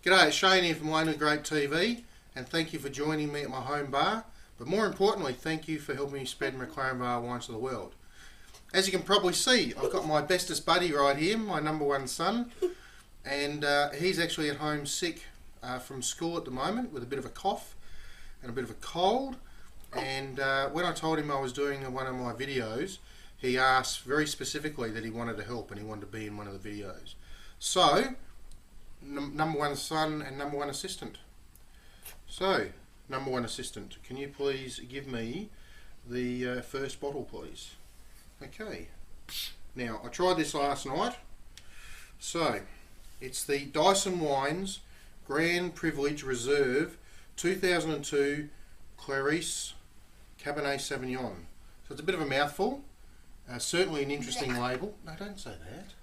G'day, it's Shane here from Wine and Grape TV, and thank you for joining me at my home bar. But more importantly, thank you for helping me spread McLaren Vale wines to the world. As you can probably see, I've got my bestest buddy right here, my number one son, and he's actually at home sick from school at the moment with a bit of a cough and a bit of a cold. And when I told him I was doing one of my videos, he asked very specifically that he wanted to help and he wanted to be in one of the videos. So, number one son and number one assistant. So, number one assistant, can you please give me the first bottle, please? Okay. Now, I tried this last night. So, it's the Dyson Wines Grand Privilege Reserve 2002 Clarice Cabernet Sauvignon. So it's a bit of a mouthful. Certainly an interesting label. No, don't say that.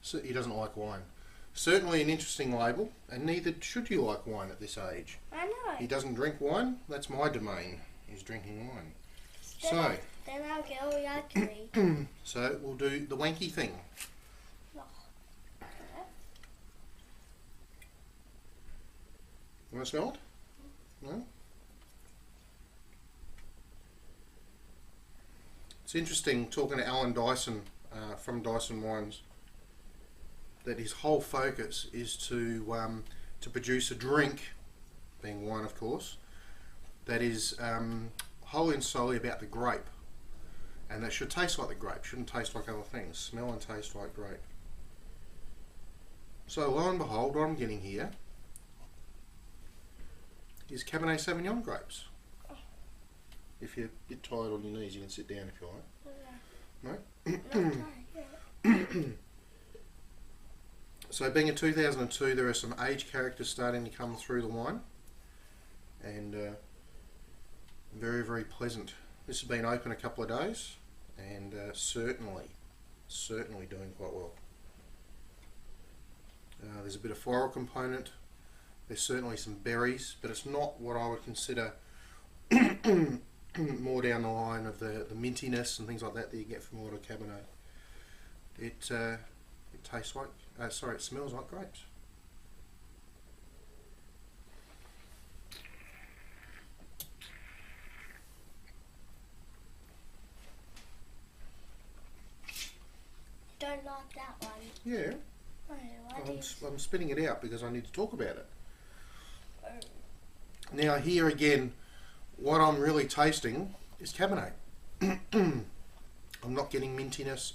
So, he doesn't like wine. Certainly an interesting label, and neither should you like wine at this age. I know. He doesn't drink wine. That's my domain. He's drinking wine. Then I'll get all yucky. So we'll do the wanky thing. You want to smell it? No? It's interesting talking to Alan Dyson from Dyson Wines, that his whole focus is to produce a drink, being wine of course, that is wholly and solely about the grape, and that should taste like the grape, shouldn't taste like other things, smell and taste like grape. So lo and behold, what I'm getting here is Cabernet Sauvignon grapes. If you're a bit tired on your knees, you can sit down if you like. No? So being a 2002, there are some age characters starting to come through the wine, and very, very pleasant. This has been open a couple of days, and certainly doing quite well. There's a bit of floral component. There's certainly some berries, but it's not what I would consider more down the line of the mintiness and things like that you get from a lot of Cabernet. It tastes like, it smells like grapes. Don't like that one. Yeah. Oh, I'm spitting it out because I need to talk about it. Now here again, what I'm really tasting is Cabernet. I'm not getting mintiness.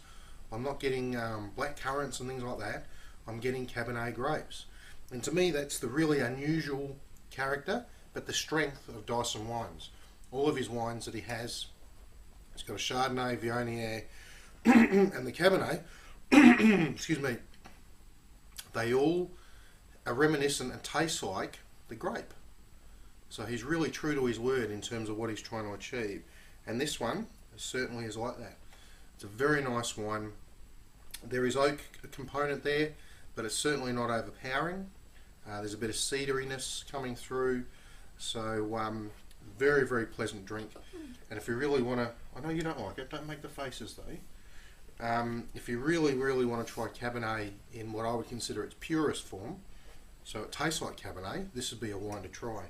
I'm not getting black currants and things like that. I'm getting Cabernet grapes. And to me that's the really unusual character, but the strength of Dyson Wines. All of his wines that he has, he's got a Chardonnay, Viognier, and the Cabernet, excuse me, they all are reminiscent and taste like the grape. So he's really true to his word in terms of what he's trying to achieve. And this one certainly is like that. It's a very nice wine. There is oak component there, but it's certainly not overpowering. There's a bit of cedariness coming through. So very, very pleasant drink. And if you really want to, I know you don't like it, don't make the faces though. If you really, really want to try Cabernet in what I would consider its purest form, so it tastes like Cabernet, this would be a wine to try.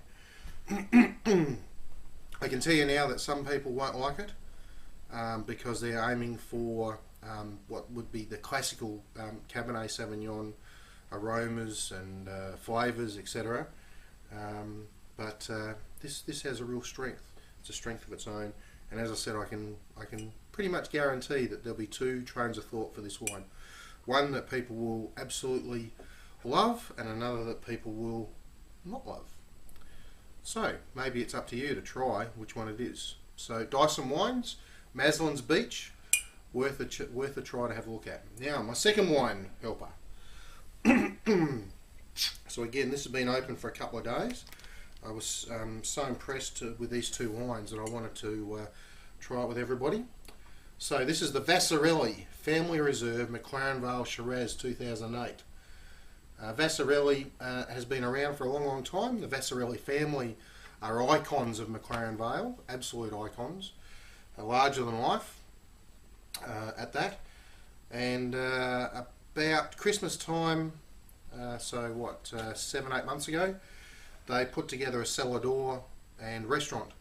I can tell you now that some people won't like it because they're aiming for what would be the classical Cabernet Sauvignon aromas and flavours, etc. But this has a real strength. It's a strength of its own, and as I said, I can pretty much guarantee that there'll be two trains of thought for this wine. One that people will absolutely love, and another that people will not love. So maybe it's up to you to try which one it is. So Dyson Wines, Maslin's Beach, worth a try to have a look at. Now my second wine helper. So again, this has been open for a couple of days. I was so impressed with these two wines that I wanted to try it with everybody. So this is the Vasarelli Family Reserve McLaren Vale Shiraz 2008. Vasarelli has been around for a long, long time. The Vasarelli family are icons of McLaren Vale, absolute icons, larger than life at that. And about Christmas time, so what, 7-8 months ago, they put together a cellar door and restaurant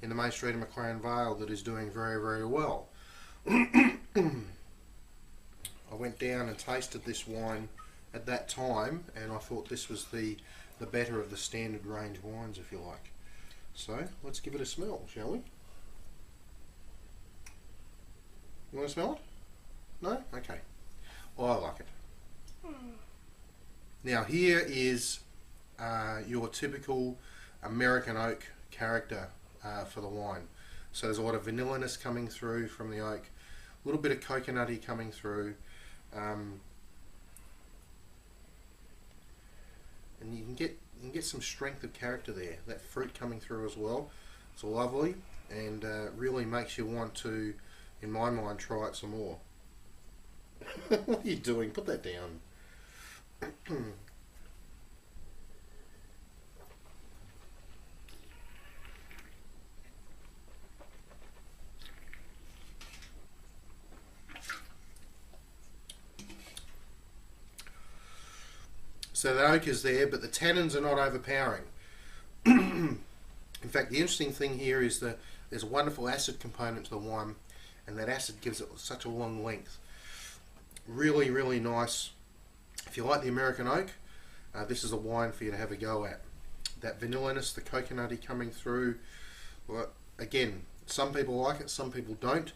in the main street of McLaren Vale that is doing very, very well. I went down and tasted this wine at that time, and I thought this was the better of the standard range wines, if you like. So let's give it a smell, shall we? You want to smell it? No? Okay. Well, I like it. Now here is your typical American oak character for the wine. So there's a lot of vanilliness coming through from the oak, a little bit of coconutty coming through, and you can get some strength of character there. That fruit coming through as well. It's lovely, and really makes you want to, in my mind, try it some more. What are you doing? Put that down. So the oak is there, but the tannins are not overpowering. In fact, the interesting thing here is that there's a wonderful acid component to the wine, and that acid gives it such a long length. Really, really nice. If you like the American oak, this is a wine for you to have a go at. That vanilliness, the coconutty coming through. Well, again, some people like it, some people don't.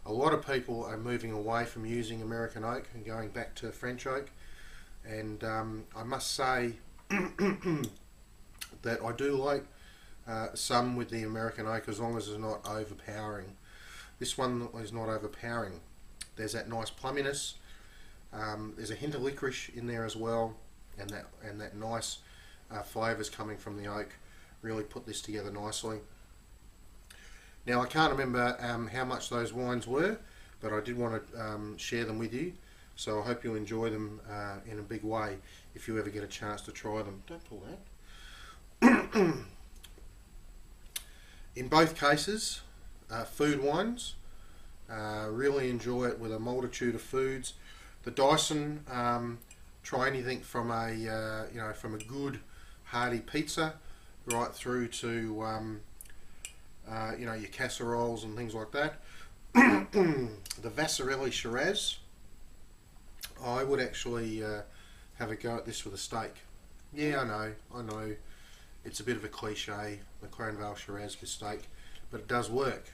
A lot of people are moving away from using American oak and going back to French oak. And I must say that I do like some with the American oak, as long as it's not overpowering. This one is not overpowering. There's that nice plumminess. There's a hint of licorice in there as well, and that nice flavours coming from the oak really put this together nicely. Now I can't remember how much those wines were, but I did want to share them with you. So I hope you'll enjoy them in a big way if you ever get a chance to try them. Don't pull that. In both cases, food wines. Really enjoy it with a multitude of foods. The Dyson, try anything from a from a good hearty pizza right through to your casseroles and things like that. The Vasarelli Shiraz. I would actually have a go at this with a steak. Yeah, I know. It's a bit of a cliche, McLaren Vale Shiraz with steak, but it does work.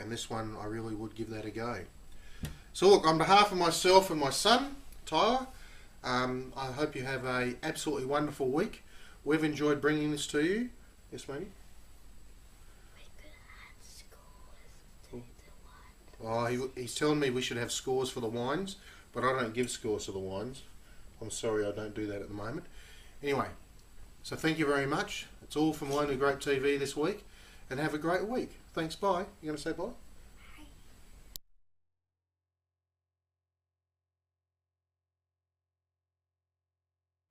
And this one, I really would give that a go. So look, on behalf of myself and my son, Tyler, I hope you have a absolutely wonderful week. We've enjoyed bringing this to you. Yes, Manny? Oh, he's telling me we should have scores for the wines, but I don't give scores to the wines. I'm sorry, I don't do that at the moment. Anyway, so thank you very much. It's all from Lonely Grape TV this week, and have a great week. Thanks, bye. You going to say bye?